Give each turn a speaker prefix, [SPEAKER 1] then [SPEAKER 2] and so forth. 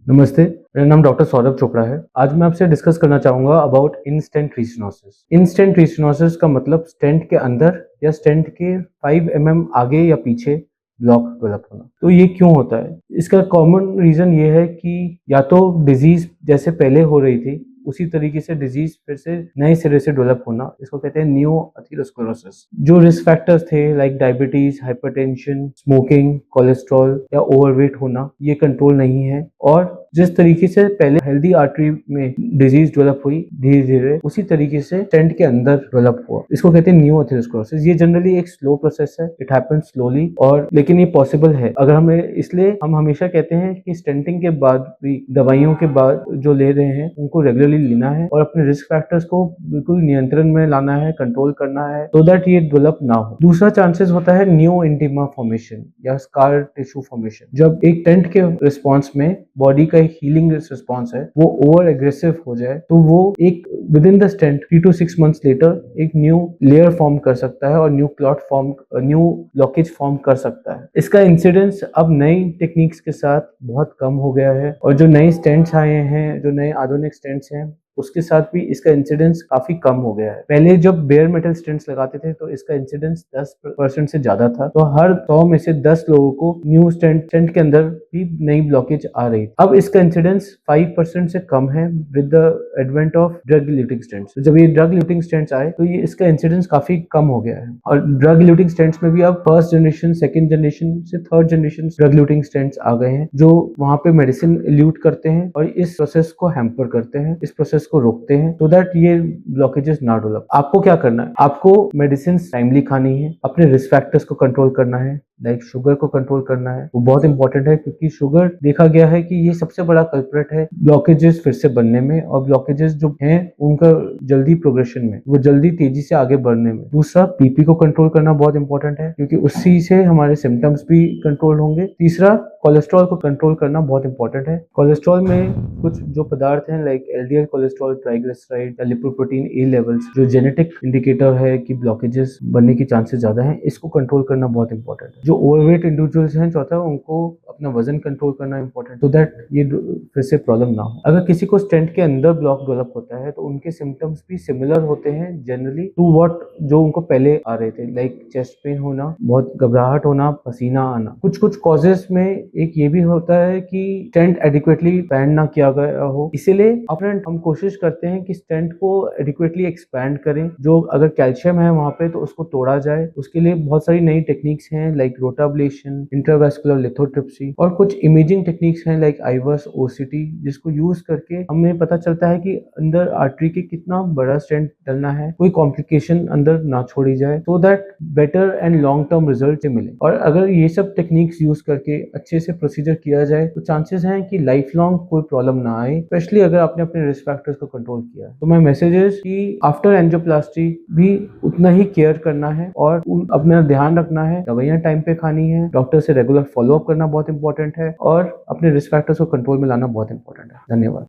[SPEAKER 1] नमस्ते, मेरा नाम डॉक्टर सौरभ चोपड़ा है। आज मैं आपसे डिस्कस करना चाहूँगा अबाउट इन-स्टेंट रीस्टेनोसिस। इन-स्टेंट रीस्टेनोसिस का मतलब स्टेंट के अंदर या स्टेंट के 5 mm आगे या पीछे ब्लॉक डेवलप होना। तो ये क्यों होता है? इसका कॉमन रीज़न ये है कि या तो डिज़ीज़ जैसे पहले हो रही थी, उसी तरीके से डिज़ीज़ फिर से नए सिरे से डेवलप होना, इसको कहते हैं न्यू एथेरोस्क्लेरोसिस। जो रिस्क फैक्टर्स थे like diabetes, hypertension, smoking, cholesterol या ओवरवेट होना, ये कंट्रोल नहीं है और जिस तरीके से पहले हेल्दी आर्टरी में डिजीज डेवलप हुई धीरे धीरे, उसी तरीके से स्टेंट के अंदर डेवलप हुआ। इसको कहते हैं न्यू एथेरोस्क्लेरोसिस। ये जनरली एक स्लो प्रोसेस है, इट हैपेंस स्लोली, और लेकिन ये पॉसिबल है अगर हमें, इसलिए हम हमेशा कहते हैं कि स्टेंटिंग के बाद भी दवाइयों के बाद जो ले रहे हैं उनको रेगुलरली लेना है और अपने रिस्क फैक्टर्स को बिल्कुल नियंत्रण में लाना है, कंट्रोल करना है, सो दैट ये डेवलप ना हो। दूसरा चांसेस होता है न्यू इंटीमा फॉर्मेशन या स्कार टिश्यू फॉर्मेशन। जब एक स्टेंट के रिस्पॉन्स में बॉडी का एक हीलिंग रिस्पॉन्स है वो ओवर एग्रेसिव हो जाए, तो वो एक within the stent 3 to 6 months later एक न्यू लेयर फॉर्म कर सकता है और new clot form, new blockage form कर सकता है। इसका इंसिडेंस अब नई टेक्निक्स के साथ बहुत कम हो गया है और जो नए स्टेंट्स आए हैं, जो नए आधुनिक स्टेंट्स हैं, उसके साथ भी इसका इंसिडेंस काफी कम हो गया है। पहले जब बेयर मेटल स्टेंट्स लगाते थे तो इसका इंसिडेंस 10% से ज्यादा था, तो हर 100 में से 10 लोगों को न्यू स्टेंट के अंदर भी नई ब्लॉकेज आ रही। अब इसका इंसिडेंस 5% से कम है with the advent of drug eluting stents. जब ये ड्रग ल्यूटिंग स्टेंट्स आए तो ये इसका इंसिडेंस काफी कम हो गया है और ड्रग ल्यूटिंग स्टेंट्स में भी अब फर्स्ट जनरेशन, सेकेंड जनरेशन से third generation drug eluting stents आ गए हैं जो वहां पे मेडिसिन ल्यूट करते हैं और इस प्रोसेस को हैम्पर करते हैं, इस प्रोसेस को रोकते हैं, सो दैट ये ब्लॉकेजेस ना डेवलप। आपको क्या करना है? आपको मेडिसिन टाइमली खानी है, अपने रिस्क फैक्टर्स को कंट्रोल करना है, लाइक शुगर को कंट्रोल करना है। वो बहुत इंपॉर्टेंट है क्योंकि शुगर देखा गया है कि ये सबसे बड़ा कल्प्रेट है ब्लॉकेजेस फिर से बनने में और ब्लॉकेजेस जो हैं उनका जल्दी प्रोग्रेशन में, वो जल्दी तेजी से आगे बढ़ने में। दूसरा, बीपी को कंट्रोल करना बहुत इंपॉर्टेंट है क्योंकि उससे से हमारे सिम्टम्स भी कंट्रोल होंगे। तीसरा, कोलेस्ट्रॉल को कंट्रोल करना बहुत इंपॉर्टेंट है। कोलेस्ट्रॉल में कुछ जो पदार्थ हैं लाइक एलडीएल कोलेस्ट्रॉल, ट्राइग्लिसराइड या लिपोप्रोटीन ए लेवल्स, जो जेनेटिक इंडिकेटर है कि ब्लॉकेजेस बनने की चांसेस ज्यादा हैं, इसको कंट्रोल करना बहुत इंपॉर्टेंट है। जो ओवरवेट इंडिविजुअल्स हैं, चौथा, उनको अपना वजन कंट्रोल करना इंपॉर्टेंट, सो दैट ये फिर से प्रॉब्लम ना हो। अगर किसी को स्टेंट के अंदर ब्लॉक डेवलप होता है तो उनके सिम्टम्स भी सिमिलर होते हैं जनरली टू व्हाट जो उनको पहले आ रहे थे, लाइक चेस्ट पेन होना, बहुत घबराहट होना, पसीना आना। कुछ कुछ कॉजेस में एक ये भी होता है कि स्टेंट एडिक्वेटली बैंड ना किया गया हो, इसीलिए अपफ्रंट हम कोशिश करते हैं कि स्टेंट को एडिक्वेटली एक्सपैंड करें। जो अगर कैल्शियम है वहां पे तो उसको तोड़ा जाए, उसके लिए बहुत सारी नई टेक्निक्स हैं लाइक रोटाब्लेशन, इंट्रावेस्कुलर लिथोट्रिप्सी और कुछ इमेजिंग टेक्निक्स हैं लाइक आईवर्स ओसीटी, जिसको यूज करके हमें पता चलता है कि अंदर आर्टरी के कितना बड़ा स्टेंट डलना है, कोई कॉम्प्लिकेशन अंदर ना छोड़ी जाए, so that better and long term result मिले। और अगर ये सब टेक्निक्स यूज करके अच्छे से प्रोसीजर किया जाए तो चांसेस हैं कि लाइफ लॉन्ग कोई प्रॉब्लम ना आए, स्पेशली अगर आपने अपने रिस्क फैक्टर्स को कंट्रोल किया है। तो मैं मैसेजेस कि आफ्टर एंजियोप्लास्टी भी उतना ही केयर करना है और अपना ध्यान रखना है, दवाइयां टाइम पे खानी है, डॉक्टर से रेगुलर फॉलोअप करना बहुत इंपॉर्टेंट है और अपने रिस्क फैक्टर्स को कंट्रोल में लाना बहुत इंपॉर्टेंट है। धन्यवाद।